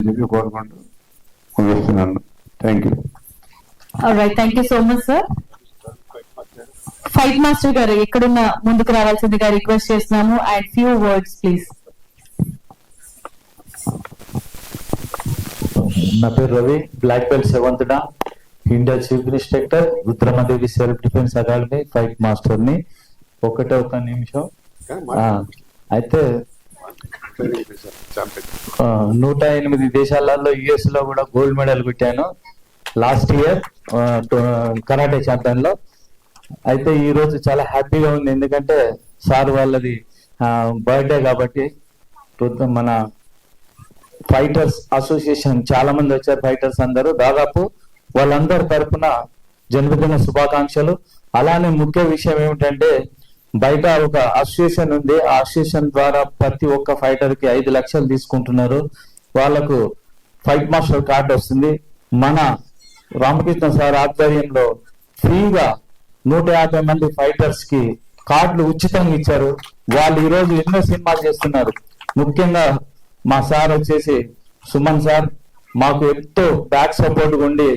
చెప్పి కోరుకుంటూ ముగిస్తున్నాను. Thank you. Right, thank you so much sir. Fight master గారు ఎక్కడున్న ముందుకు రావాల్సిందిగా రిక్వెస్ట్ చేస్తున్నాము. And few words please. నా పేరు రవి, బ్లాక్ బెల్ట్ 7th డా, India chief instructor, Rudramadevi self defence academy fight master ని. ఒక నిమిషం. అయితే 108 దేశాలలో యుఎస్ లో కూడా గోల్డ్ మెడల్ కొట్టాను లాస్ట్ ఇయర్ కరాటే ఛాంపియన్ లో. అయితే ఈ రోజు చాలా హ్యాపీగా ఉంది, ఎందుకంటే సార్ వాళ్ళది బర్త్డే కాబట్టి. మన ఫైటర్స్ అసోసియేషన్ చాలా మంది వచ్చారు, ఫైటర్స్ అందరూ, దాదాపు వాళ్ళందరి తరఫున జన్మదిన శుభాకాంక్షలు. అలానే ముఖ్య విషయం ఏమిటంటే బయట ఒక అసోసియేషన్ ఉంది, ఆ అసోసియేషన్ ద్వారా ప్రతి ఒక్క ఫైటర్ కి 5 లక్షలు తీసుకుంటున్నారు. వాళ్ళకు ఫైట్ మాస్టర్ కార్డు వస్తుంది. మన రామకృష్ణ సార్ ఆధ్వర్యంలో ఫ్రీగా 150 మంది ఫైటర్స్ కి కార్డులు ఉచితంగా ఇచ్చారు. వాళ్ళు ఈ రోజు ఎన్నో సినిమాలు చేస్తున్నారు. ముఖ్యంగా మా సార్ వచ్చేసి సుమన్ సార్ మాకు ఎంతో బ్యాక్ సపోర్ట్ ఉండి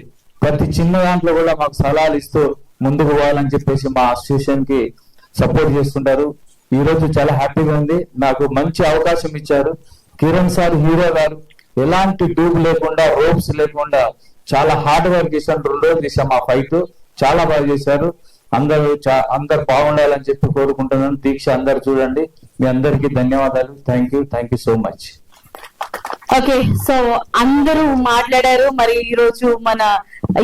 ప్రతి చిన్న దాంట్లో కూడా మాకు సలహాలు ఇస్తూ ముందుకు పోవాలని చెప్పేసి మా అసోసియేషన్ కి సపోర్ట్ చేస్తుంటారు. ఈ రోజు చాలా హ్యాపీగా ఉంది, నాకు మంచి అవకాశం ఇచ్చారు. కిరణ్ సార్ హీరో గారు ఎలాంటి ట్యూబ్ లేకుండా, రోప్స్ లేకుండా చాలా హార్డ్ వర్క్ చేశారు. 2 రోజులు చేశాం ఆ ఫైట్, చాలా బాగా చేశారు. అందరు బాగుండాలని చెప్పి కోరుకుంటున్నాను. దీక్ష అందరు చూడండి. మీ అందరికీ ధన్యవాదాలు. Thank you so much. Okay, so అందరూ మాట్లాడారు. మరి ఈ రోజు మన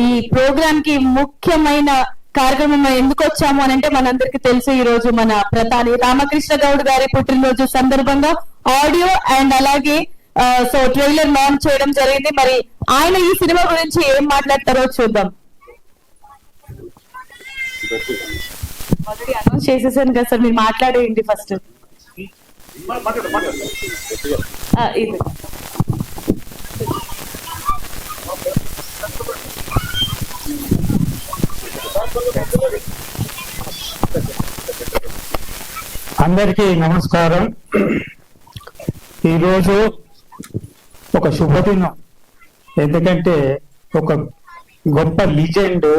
ఈ ప్రోగ్రామ్ కి ముఖ్యమైన కార్యక్రమం ఎందుకు వచ్చాము అని అంటే మనందరికి తెలుసు, ఈ రోజు మన ప్రధాని రామకృష్ణ గౌడ్ గారి పుట్టినరోజు సందర్భంగా ఆడియో అండ్ అలాగే సో ట్రైలర్ లాంచ్ చేయడం జరిగింది. మరి ఆయన ఈ సినిమా గురించి ఏం మాట్లాడతారో చూద్దాం. ఆల్రెడీ అనౌన్స్ చేసేసాను కదా సార్, మీరు మాట్లాడేయండి ఫస్ట్. ఇది అందరికీ నమస్కారం. ఈరోజు ఒక శుభదినం, ఎందుకంటే ఒక గొప్ప లిజెండ్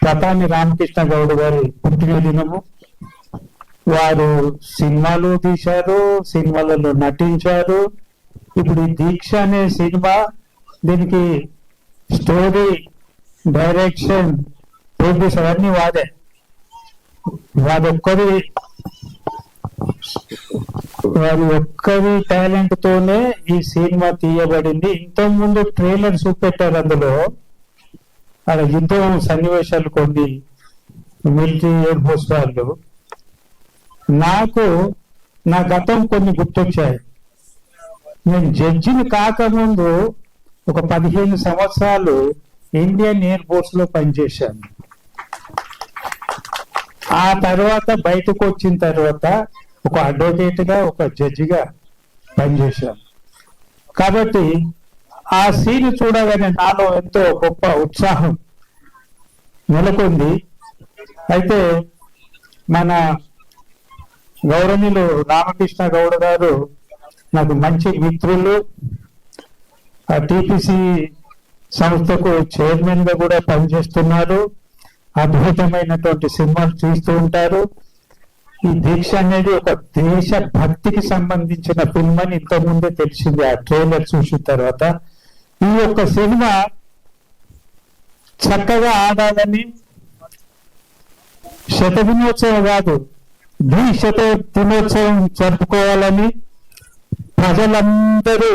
ప్రధాని రామకృష్ణ గౌడ్ గారి పుట్టినదినము. వారు సినిమాలు తీశారు, సినిమాలలో నటించారు. ఇప్పుడు ఈ దీక్ష అనే సినిమా, దీనికి స్టోరీ, డైరెక్షన్, ప్రొడ్యూసర్ అన్ని వారి ఒక్కరి టాలెంట్ తోనే ఈ సినిమా తీయబడింది. ఇంతకు ముందు ట్రైలర్ చూపెట్టారు, అందులో అక్కడ యుద్ధం సన్నివేశాలు కొన్ని మిలిటరీ ఎయిర్ ఫోర్స్ వాళ్ళు. నాకు నా గతం కొన్ని గుర్తొచ్చాయి. నేను జడ్జిని కాకముందు ఒక 15 సంవత్సరాలు ఇండియన్ ఎయిర్ ఫోర్స్ లో పనిచేశాను. ఆ తర్వాత బయటకు వచ్చిన తర్వాత ఒక అడ్వకేట్ గా, ఒక జడ్జిగా పనిచేశాను. కాబట్టి ఆ సీన్ చూడగానే నాలో ఎంతో గొప్ప ఉత్సాహం నెలకొంది. అయితే మన గౌరవనీయులు రామకృష్ణ గౌడ్ గారు నాకు మంచి మిత్రులు. ఆ టిపిసి సంస్థకు చైర్మన్ గా కూడా పనిచేస్తున్నారు. అద్భుతమైనటువంటి సినిమాలు చూస్తూ ఉంటారు. ఈ దీక్ష అనేది ఒక దేశ భక్తికి సంబంధించిన ఫిల్మ్ అని ఇంతకుముందే తెలిసింది ఆ ట్రైలర్ చూసిన తర్వాత. ఈ యొక్క సినిమా చక్కగా ఆడాలని, శతదినోత్సవం కాదు, ద్విశత దినోత్సవం జరుపుకోవాలని, ప్రజలందరూ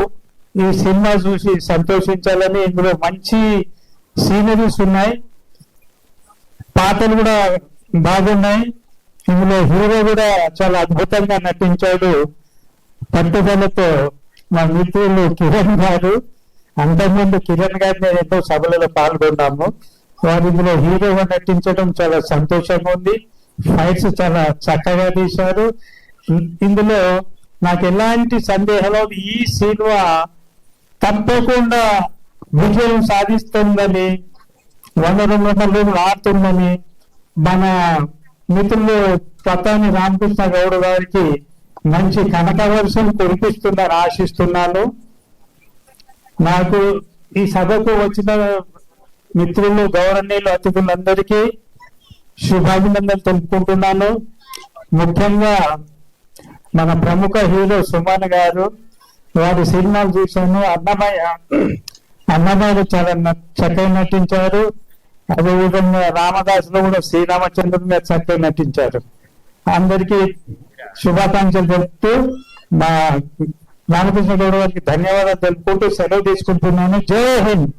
ఈ సినిమా చూసి సంతోషించాలని. ఇందులో మంచి సీనరీస్ ఉన్నాయి, పాటలు కూడా బాగున్నాయి. ఇందులో హీరో కూడా చాలా అద్భుతంగా నటించాడు, పట్టుదలతో. మా మిత్రులు కిరణ్ గారు, అంతకుముందు కిరణ్ గారి నేను ఎన్నో సభలలో పాల్గొన్నాము. వారు ఇందులో హీరోగా నటించడం చాలా సంతోషంగా ఉంది. ఫైట్స్ చాలా చక్కగా తీశారు. ఇందులో నాకు ఎలాంటి సందేహాలు, ఈ సినిమా తప్పకుండా విజయం సాధిస్తుందని, 100-200 రోజులు ఆడుతుందని మన మిత్రులు ప్రధాని రామకృష్ణ గౌడ్ గారికి మంచి కనక వర్షం కురిపిస్తుందని ఆశిస్తున్నాను. నాకు ఈ సభకు వచ్చిన మిత్రులు, గౌరవనీయులు, అతిథులందరికీ శుభాభినందనలు తెలుపుకుంటున్నాను. ముఖ్యంగా మన ప్రముఖ హీరో సుమన్ గారు, వారి సినిమాలు చూశాను. అన్నమయ్యలో చాలా చక్కగా నటించారు. అదేవిధంగా రామదాసులో కూడా శ్రీరామచంద్రుని మీద చక్కగా నటించారు. అందరికీ శుభాకాంక్షలు తెలుపుతూ మా రామకృష్ణ గౌడ్ గారికి ధన్యవాదాలు తెలుపుకుంటూ సెలవు తీసుకుంటున్నాను. జై Hind.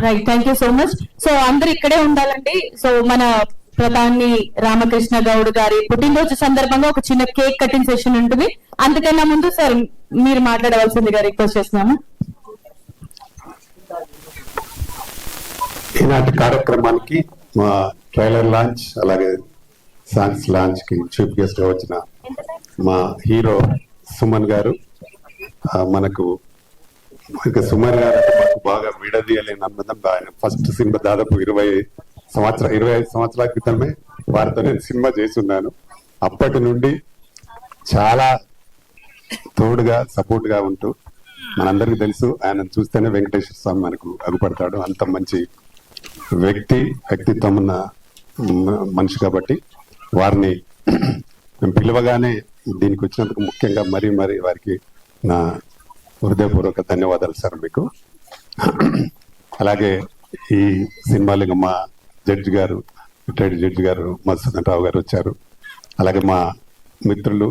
Right, thank you so much. So అందరు ఇక్కడే ఉండాలండి. సో మన ప్రధాని రామకృష్ణ గౌడ్ గారి పుట్టినరోజు సందర్భంగా ఒక చిన్న కేక్ కటింగ్ సెషన్ ఉంటుంది. అంతకన్నా ముందు సార్ మీరు మాట్లాడవలసిందిగా రిక్వెస్ట్ చేస్తున్నాము. ఈనాటి కార్యక్రమానికి మా ట్రైలర్ లాంచ్ అలాగే సాంగ్స్ లాంచ్ కి చీఫ్ గెస్ట్ గా వచ్చిన మా హీరో సుమన్ గారు, మనకు సుమన్ గారు అంటే మాకు బాగా విడదీయలేని అనుబంధం. ఆయన ఫస్ట్ సినిమా దాదాపు 25 సంవత్సరాల క్రితమే వారితో నేను సినిమా చేస్తున్నాను. అప్పటి నుండి చాలా తోడుగా సపోర్ట్ గా ఉంటూ, మనందరికీ తెలుసు ఆయన చూస్తేనే వెంకటేశ్వర స్వామి మనకు అగుపడతాడు. అంత మంచి వ్యక్తిత్వం ఉన్న మనిషి కాబట్టి వారిని మేము పిలవగానే దీనికి వచ్చినందుకు ముఖ్యంగా మరీ వారికి నా హృదయపూర్వక ధన్యవాదాలు సార్ మీకు. అలాగే ఈ సినిమాలో మా జడ్జి గారు, రిటైర్డ్ జడ్జి గారు మధుసూదన్ రావు గారు వచ్చారు. అలాగే మా మిత్రులు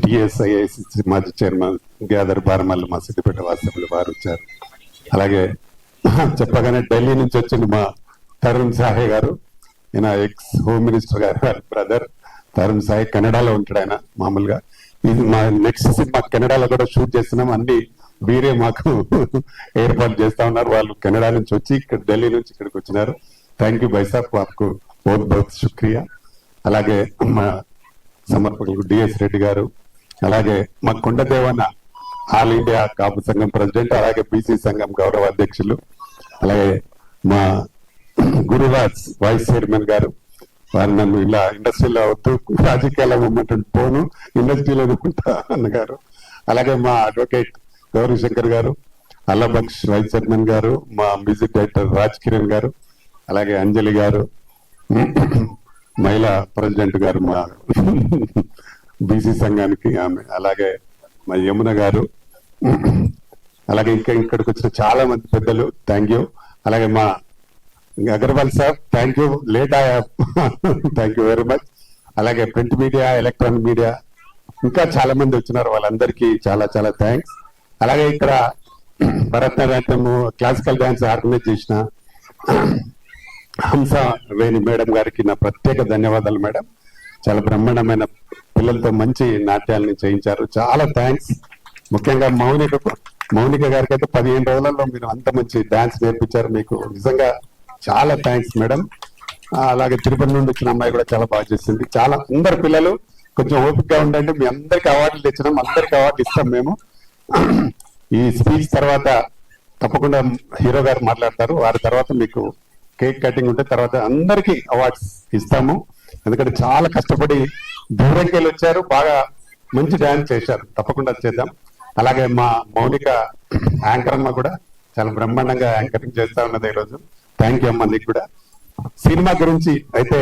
టిఎస్ఐఐసి మాజీ చైర్మన్ గ్యాదర్ బారమల్లి మా సిద్దిపేట వాస్తవ్యులు వారు వచ్చారు. అలాగే చెప్పగానే ఢిల్లీ నుంచి వచ్చింది మా తరుణ్ సాహే గారు, ఈయన ఎక్స్ హోమ్ మినిస్టర్ గారు బ్రదర్ తరుణ్ సాహే. కెనడాలో ఉంటాడు ఆయన మామూలుగా. ఇది మా నెక్స్ట్ సినిమా కెనడాలో కూడా షూట్ చేస్తున్నాం. అన్ని వీరే మాకు ఏర్పాటు చేస్తా ఉన్నారు. వాళ్ళు కెనడా నుంచి వచ్చి ఇక్కడ ఢిల్లీ నుంచి ఇక్కడికి వచ్చినారు. థ్యాంక్ యూ బైసాబ్, మాకు బహుత్ బహుత్ శుక్రియా. అలాగే మా సమర్పకులకు డిఎస్ రెడ్డి గారు, అలాగే మా కొండదేవన్న ఆల్ ఇండియా కాపు సంఘం ప్రెసిడెంట్, అలాగే బీసీ సంఘం గౌరవ అధ్యక్షులు, అలాగే మా గురురాజ్ వైస్ చైర్మన్ గారు. వారు నన్ను ఇలా ఇండస్ట్రీలో వద్దు, రాజకీయాల మూమెంట్ పోను, ఇండస్ట్రీలో ఎదుర్కొంటా అన్నగారు. అలాగే మా అడ్వకేట్ గౌరీ శంకర్ గారు, అల్లబక్ష్ వైస్ చైర్మన్ గారు, మా మ్యూజిక్ డైరెక్టర్ రాజ్ కిరణ్ గారు, అలాగే అంజలి గారు మహిళా ప్రెసిడెంట్ గారు మా బీసీ సంఘానికి ఆమె, అలాగే మా యమున గారు, అలాగే ఇంకా ఇక్కడికి వచ్చిన చాలా మంది పెద్దలు థ్యాంక్ యూ. అలాగే మా Agarwal sir thank you, late ఆయా థ్యాంక్ యూ వెరీ మచ్. అలాగే ప్రింట్ మీడియా, ఎలక్ట్రానిక్ మీడియా ఇంకా చాలా మంది వచ్చినారు, వాళ్ళందరికీ చాలా చాలా థ్యాంక్స్. అలాగే ఇక్కడ భరతనాట్యం క్లాసికల్ డాన్స్ ఆర్గనైజ్ చేసిన హంస వేణి మేడం గారికి నా ప్రత్యేక ధన్యవాదాలు మేడం. చాలా బ్రహ్మాండమైన పిల్లలతో మంచి నాట్యాలని చేయించారు, చాలా థ్యాంక్స్. ముఖ్యంగా మౌనిక గారికి అయితే 15 రోజులలో మీరు అంత మంచి డాన్స్ నేర్పించారు, మీకు నిజంగా చాలా థ్యాంక్స్ మేడం. అలాగే తిరుపతి నుండి వచ్చిన అమ్మాయి కూడా చాలా బాగా చేసింది. చాలా అందరు పిల్లలు కొంచెం ఓపికగా ఉండండి, మీ అందరికి అవార్డులు తెచ్చినాం, అందరికి అవార్డు ఇస్తాం మేము. ఈ స్పీచ్ తర్వాత తప్పకుండా హీరో గారు మాట్లాడతారు, వారి తర్వాత మీకు కేక్ కటింగ్ ఉంటే తర్వాత అందరికి అవార్డ్స్ ఇస్తాము. ఎందుకంటే చాలా కష్టపడి దూరంకి వెళ్ళి వచ్చారు, బాగా మంచి డాన్స్ చేశారు, తప్పకుండా చేద్దాం. అలాగే మా మౌనిక యాంకర్ అమ్మ కూడా చాలా బ్రహ్మాండంగా యాంకరింగ్ చేస్తా ఉన్నది ఈరోజు. థ్యాంక్ యూ అమ్మ నీకు కూడా. సినిమా గురించి అయితే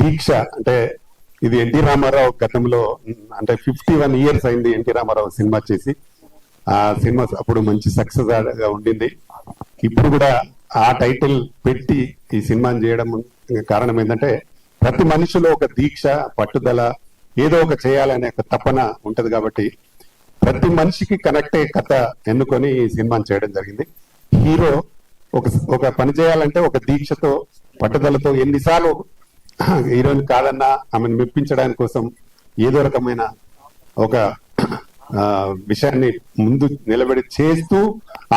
దీక్ష అంటే ఇది ఎన్టీ రామారావు గతంలో అంటే 51 years అయింది ఎన్టీ రామారావు సినిమా చేసి. ఆ సినిమా అప్పుడు మంచి సక్సెస్ గా ఉండింది. ఇప్పుడు కూడా ఆ టైటిల్ పెట్టి ఈ సినిమాని చేయడం కారణం ఏంటంటే ప్రతి మనిషిలో ఒక దీక్ష, పట్టుదల, ఏదో ఒక చేయాలనే ఒక తపన ఉంటది. కాబట్టి ప్రతి మనిషికి కనెక్ట్ అయ్యే కథ ఎన్నుకొని ఈ సినిమాని చేయడం జరిగింది. హీరో ఒక పని చేయాలంటే ఒక దీక్షతో, పట్టుదలతో ఎన్నిసార్లు హీరోని కాదన్నా ఆమెను మెప్పించడానికి కోసం ఏదో రకమైన ఒక విషయాన్ని ముందు నిలబడి చేస్తూ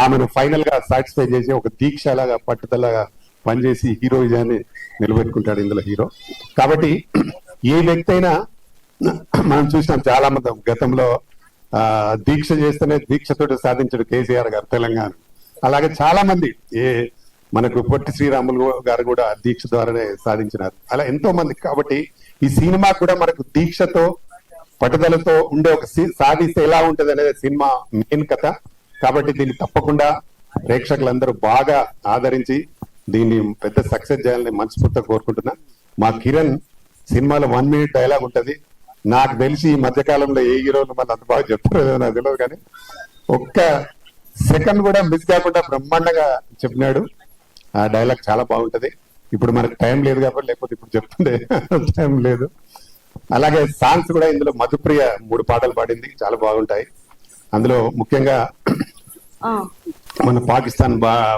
ఆమెను ఫైనల్ గా సాటిస్ఫై చేసి ఒక దీక్షలాగా పట్టుదలగా పనిచేసి హీరో విజయాన్ని నిలబెట్టుకుంటాడు ఇందులో హీరో. కాబట్టి ఏ వ్యక్తి అయినా మనం చూసినాం చాలా మంది గతంలో దీక్ష చేస్తేనే దీక్షతో సాధించాడు కేసీఆర్ గారు తెలంగాణ. అలాగే చాలా మంది మనకు పొట్టి శ్రీరాములు గారు కూడా దీక్ష ద్వారానే సాధించినారు. అలా ఎంతో మంది. కాబట్టి ఈ సినిమా కూడా మనకు దీక్షతో పట్టుదలతో ఉండే ఒక సాధిస్తే ఎలా ఉంటది అనేది సినిమా మెయిన్ కథ. కాబట్టి దీన్ని తప్పకుండా ప్రేక్షకులందరూ బాగా ఆదరించి దీన్ని పెద్ద సక్సెస్ చేయాలని మనస్ఫూర్తిగా కోరుకుంటున్నా. మా కిరణ్ సినిమాలో 1 minute డైలాగ్ ఉంటది. నాకు తెలిసి ఈ మధ్య కాలంలో ఏ హీరోలు మళ్ళీ అంత బాగా చెప్తారో నాకు తెలియదు, కానీ ఒక్క సెకండ్ కూడా మిస్ కాకుండా బ్రహ్మాండంగా చెప్పినాడు. ఆ డైలాగ్ చాలా బాగుంటది. ఇప్పుడు మనకు టైం లేదు కాబట్టి, లేకపోతే ఇప్పుడు చెప్తుండే టైం లేదు. అలాగే సాంగ్స్ కూడా ఇందులో మధుప్రియ 3 పాటలు పాడింది, చాలా బాగుంటాయి. అందులో ముఖ్యంగా మన పాకిస్తాన్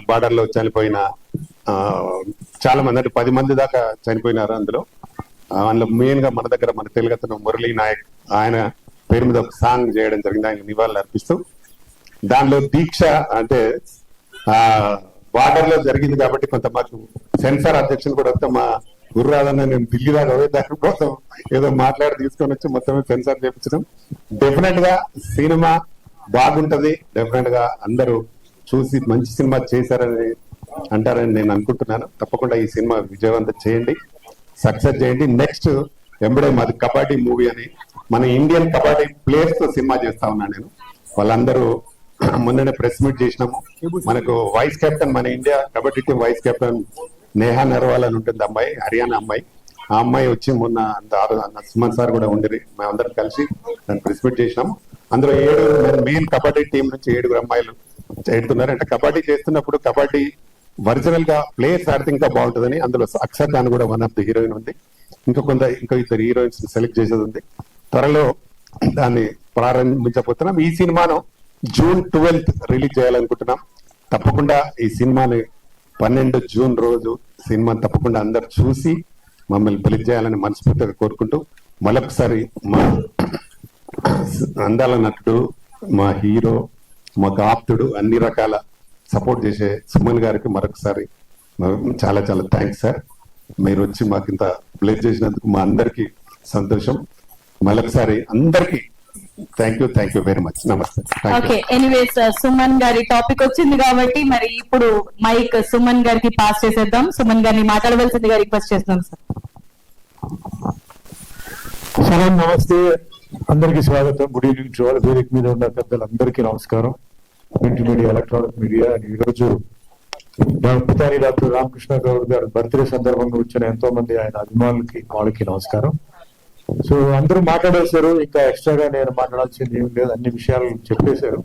బార్డర్ లో చనిపోయిన చాలా మంది, అంటే 10 మంది దాకా చనిపోయినారు. అందులో మెయిన్ గా మన దగ్గర మన తెలుగు అతను మురళీ నాయక్, ఆయన పేరు మీద ఒక సాంగ్ చేయడం జరిగింది, ఆయన నివాళులు అర్పిస్తూ. దానిలో దీక్ష అంటే బార్డర్ లో జరిగింది కాబట్టి కొంత మాకు సెన్సార్ అధ్యక్షులు కూడా వస్తే మా గుర్రాదన్న నేను ఢిల్లీ దాకా దాని కోసం ఏదో మాట్లాడి తీసుకొని వచ్చి మొత్తం సెన్సార్ చేయించడం. డెఫినెట్ గా సినిమా బాగుంటది, డెఫినెట్ గా అందరూ చూసి మంచి సినిమా చేశారని అంటారని నేను అనుకుంటున్నాను. తప్పకుండా ఈ సినిమా విజయవంతం చేయండి, సక్సెస్ చేయండి. నెక్స్ట్ ఎంబడే మాది కబడ్డీ మూవీ అని మన ఇండియన్ కబడ్డీ ప్లేయర్స్ తో సినిమా చేస్తా ఉన్నాను నేను. వాళ్ళందరూ మొన్ననే ప్రెస్ మీట్ చేసినాము. మనకు వైస్ కెప్టెన్, మన India kabaddi team vice captain Neha Narwal అని ఉంటుంది అమ్మాయి, హర్యానా అమ్మాయి. ఆ అమ్మాయి వచ్చి మొన్న సుమన్ సార్ కూడా ఉండిరి, మేమందరం కలిసి దాన్ని ప్రెస్ మీట్ చేసినాము. అందులో 7 మెయిన్ కబడ్డీ టీం నుంచి 7 అమ్మాయిలు చేస్తున్నారు. అంటే కబడ్డీ చేస్తున్నప్పుడు కబడ్డీ ఒరిజినల్ గా ప్లేయర్స్ ఆడితే ఇంకా బాగుంటుందని అందులో అక్షర్ ఖాన్ కూడా వన్ ఆఫ్ ది హీరోయిన్ ఉంది. ఇంకా 2 హీరోయిన్స్ సెలెక్ట్ చేసేది ఉంది. త్వరలో దాన్ని ప్రారంభించబోతున్నాం. ఈ సినిమాను June 12th రిలీజ్ చేయాలనుకుంటున్నాం. తప్పకుండా ఈ సినిమాని 12 జూన్ రోజు సినిమా తప్పకుండా అందరు చూసి మమ్మల్ని పిలిచి చేయాలని మనస్ఫూర్తిగా కోరుకుంటూ, మరొకసారి మా అందాల నటుడు, మా హీరో, మా ఆప్తుడు, అన్ని రకాల సపోర్ట్ చేసే సుమన్ గారికి మరొకసారి చాలా చాలా థ్యాంక్స్ సార్. మీరు వచ్చి మాకు ఇంత ప్లేస్ చేసినందుకు మా అందరికి సంతోషం. మరొకసారి అందరికి థ్యాంక్ యూ వెరీ మచ్. నమస్తే. ఓకే, ఎనీవేస్ సుమన్ గారి టాపిక్ వచ్చింది కాబట్టి మరి ఇప్పుడు మైక్ సుమన్ గారికి పాస్ చేసేద్దాం. సుమన్ గారిని మాట్లాడవలసిందిగా రిక్వెస్ట్ చేస్తున్నాం సార్. సరే, నమస్తే, అందరికీ స్వాగతం. Good evening to all. వేదిక మీద ఉన్న పెద్దలందరికీ నమస్కారం. Print media, electronic media. ఈ రోజు డాక్టర్ రామకృష్ణ గౌడ్ గారు బర్త్డే సందర్భంగా వచ్చిన ఎంతో మంది ఆయన అభిమానులకి, వాళ్ళకి నమస్కారం. సో అందరూ మాట్లాడేశారు, ఇంకా ఎక్స్ట్రాగా నేను మాట్లాడాల్సింది ఏం లేదు, అన్ని విషయాలు చెప్పేశారు.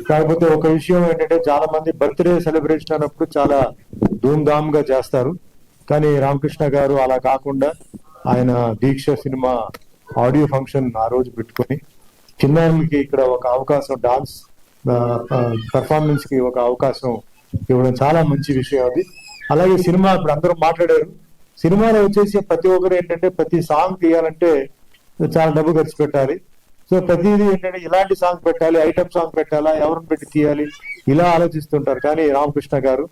కాకపోతే ఒక విషయం ఏంటంటే, చాలా మంది బర్త్డే సెలబ్రేషన్ అన్నప్పుడు చాలా ధూమ్ధామ్ గా చేస్తారు. కానీ రామకృష్ణ గారు అలా కాకుండా ఆయన దీక్ష సినిమా ఆడియో ఫంక్షన్ ఆ రోజు పెట్టుకొని చిన్నారులకి ఇక్కడ ఒక అవకాశం, డాన్స్ పర్ఫార్మెన్స్ కి ఒక అవకాశం ఇవ్వడం చాలా మంచి విషయం అది. అలాగే సినిమా ఇప్పుడు అందరూ మాట్లాడారు. సినిమాలో వచ్చేసి ప్రతి ఒక్కరు ఏంటంటే, ప్రతి సాంగ్ తీయాలంటే చాలా డబ్బు ఖర్చు పెట్టాలి. సో ప్రతిదీ ఏంటంటే, ఇలాంటి సాంగ్ పెట్టాలి, ఐటమ్ సాంగ్ పెట్టాలా, ఎవరిని పెట్టి తీయాలి, ఇలా ఆలోచిస్తుంటారు. కానీ రామకృష్ణ గారు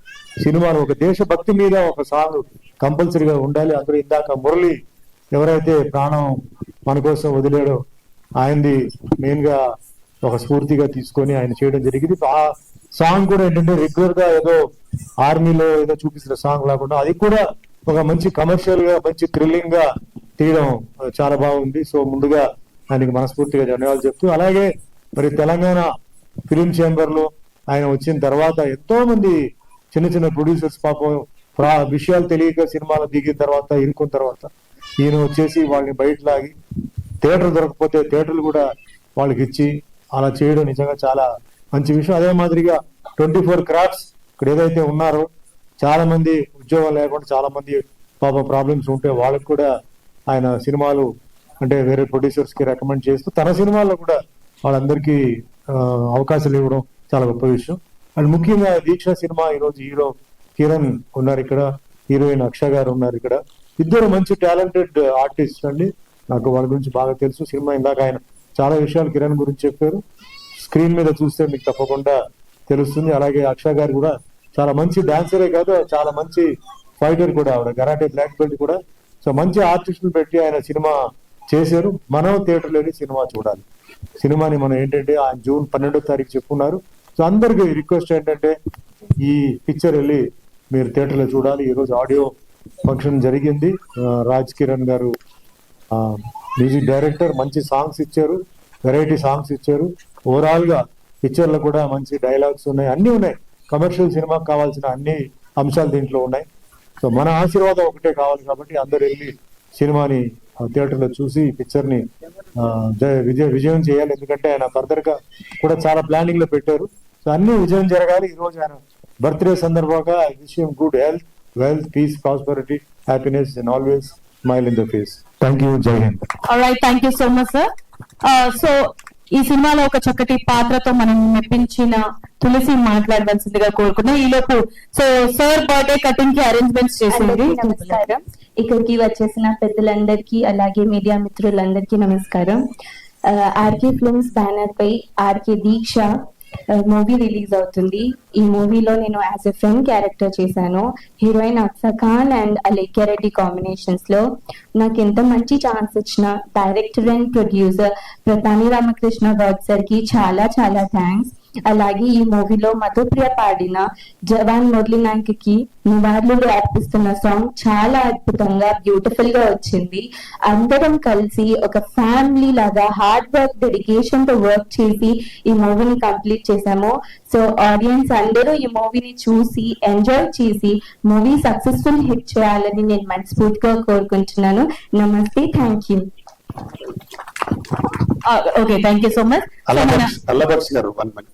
సినిమాలో ఒక దేశభక్తి మీద ఒక సాంగ్ కంపల్సరీగా ఉండాలి. అందులో ఇందాక మురళి ఎవరైతే ప్రాణం మన కోసం వదిలేడో ఆయనది మెయిన్ గా ఒక స్ఫూర్తిగా తీసుకొని ఆయన చేయడం జరిగింది. ఆ సాంగ్ కూడా ఏంటంటే రెగ్యులర్ గా ఏదో ఆర్మీలో ఏదో చూపిస్తున్న సాంగ్ లేకుండా అది కూడా ఒక మంచి కమర్షియల్ గా, మంచి థ్రిల్లింగ్ గా తీయడం చాలా బాగుంది. సో ముందుగా ఆయనకి మనస్ఫూర్తిగా ధన్యవాదాలు చెప్తూ, అలాగే మరి తెలంగాణ ఫిలిం చేంబర్ లో ఆయన వచ్చిన తర్వాత ఎంతో మంది చిన్న చిన్న ప్రొడ్యూసర్స్ పాపం విషయాలు తెలియక సినిమాలు దిగిన తర్వాత, ఇరుకున్న తర్వాత ఈయన వచ్చేసి వాళ్ళని బయట లాగి, థియేటర్ దొరకకపోతే థియేటర్లు కూడా వాళ్ళకి ఇచ్చి అలా చేయడం నిజంగా చాలా మంచి విషయం. అదే మాదిరిగా 24 క్రాఫ్ట్స్ ఇక్కడ ఏదైతే ఉన్నారో, చాలా మంది ఉద్యోగం లేకుండా చాలా మంది పాపం ప్రాబ్లమ్స్ ఉంటే వాళ్ళకి కూడా ఆయన సినిమాలు అంటే వేరే ప్రొడ్యూసర్స్ కి రికమెండ్ చేస్తూ తన సినిమాల్లో కూడా వాళ్ళందరికీ అవకాశాలు ఇవ్వడం చాలా గొప్ప విషయం. అండ్ ముఖ్యంగా దీక్ష సినిమా ఈరోజు హీరో కిరణ్ ఉన్నారు ఇక్కడ, హీరోయిన్ అక్ష గారు ఉన్నారు ఇక్కడ. ఇద్దరు మంచి టాలెంటెడ్ ఆర్టిస్ట్ అండి, నాకు వాళ్ళ గురించి బాగా తెలుసు. సినిమా ఇందాక ఆయన చాలా విషయాలు కిరణ్ గురించి చెప్పారు, స్క్రీన్ మీద చూస్తే మీకు తప్పకుండా తెలుస్తుంది. అలాగే అక్ష గారు కూడా చాలా మంచి డాన్సరే కాదు, చాలా మంచి ఫైటర్ కూడా, ఆవిడ కరాటే బ్లాక్ బెల్ట్ కూడా. సో మంచి ఆర్టిస్టులు పెట్టి ఆయన సినిమా చేశారు. మనం థియేటర్లో వెళ్ళి సినిమా చూడాలి. సినిమాని మనం ఏంటంటే ఆయన జూన్ 12వ తారీఖు చెప్పుకున్నారు. సో అందరికి రిక్వెస్ట్ ఏంటంటే, ఈ పిక్చర్ వెళ్ళి మీరు థియేటర్లో చూడాలి. ఈరోజు ఆడియో ఫంక్షన్ జరిగింది. రాజ్ కిరణ్ గారు మ్యూజిక్ డైరెక్టర్ మంచి సాంగ్స్ ఇచ్చారు, వెరైటీ సాంగ్స్ ఇచ్చారు. ఓవరాల్ గా పిక్చర్ లో కూడా మంచి డైలాగ్స్ ఉన్నాయి, అన్ని ఉన్నాయి. కమర్షియల్ సినిమాకి కావాల్సిన అన్ని అంశాలు దీంట్లో ఉన్నాయి. సో మన ఆశీర్వాదం ఒకటే కావాలి కాబట్టి అందరు వెళ్ళి సినిమాని థియేటర్ లో చూసి పిక్చర్ ని విజయం చేయాలి. ఎందుకంటే ఆయన ఫర్దర్ గా కూడా చాలా ప్లానింగ్ లో పెట్టారు. సో అన్ని విజయం జరగాలి. ఈ రోజు ఆయన బర్త్డే సందర్భంగా I wish him good health, wealth, peace, prosperity, happiness and always smile in the face. Thank you. జై Hind. Alright, thank you so much sir. So ఈ సినిమాలో ఒక చక్కటి పాత్రతో మనం మెప్పించిన తులసి మాట్లాడవలసిందిగా కోరుకున్నా. ఈలోపు సో సార్ బర్త్డే కటింగ్ కి అరేంజ్మెంట్స్ చేసింది. అందరికీ నమస్కారం. ఇక్కడికి వచ్చేసిన పెద్దలందరికీ అలాగే మీడియా మిత్రులందరికీ నమస్కారం. ఆర్కే ఫిల్మ్స్ బ్యానర్ పై ఆర్కే దీక్ష మూవీ రిలీజ్ అవుతుంది. ఈ మూవీలో నేను యాజ్ ఎ ఫ్రెండ్ క్యారెక్టర్ చేశాను. Heroine Aksa Khan and Alekhya Reddy combinations లో. నాకు ఎంత మంచి ఛాన్స్ ఇచ్చిన director and producer Pratani Ramakrishna Goud sir కి చాలా చాలా థ్యాంక్స్. అలాగే ఈ మూవీలో మధుప్రియ పాడిన జవాన్ మురళీ నాయక్ కి నివాళులు అర్పిస్తున్న సాంగ్ చాలా అద్భుతంగా బ్యూటిఫుల్ గా వచ్చింది. అందరం కలిసి ఒక ఫ్యామిలీ లాగా హార్డ్ వర్క్, డెడికేషన్ తో వర్క్ చేసి ఈ మూవీని కంప్లీట్ చేశాము. సో ఆడియన్స్ అందరూ ఈ మూవీని చూసి ఎంజాయ్ చేసి మూవీ సక్సెస్ఫుల్ హిట్ చేయాలని నేను మనస్ఫూర్తిగా కోరుకుంటున్నాను. నమస్తే, thank you. Okay, thank you so much. అల్లబర్ష్ గారు 1 minute.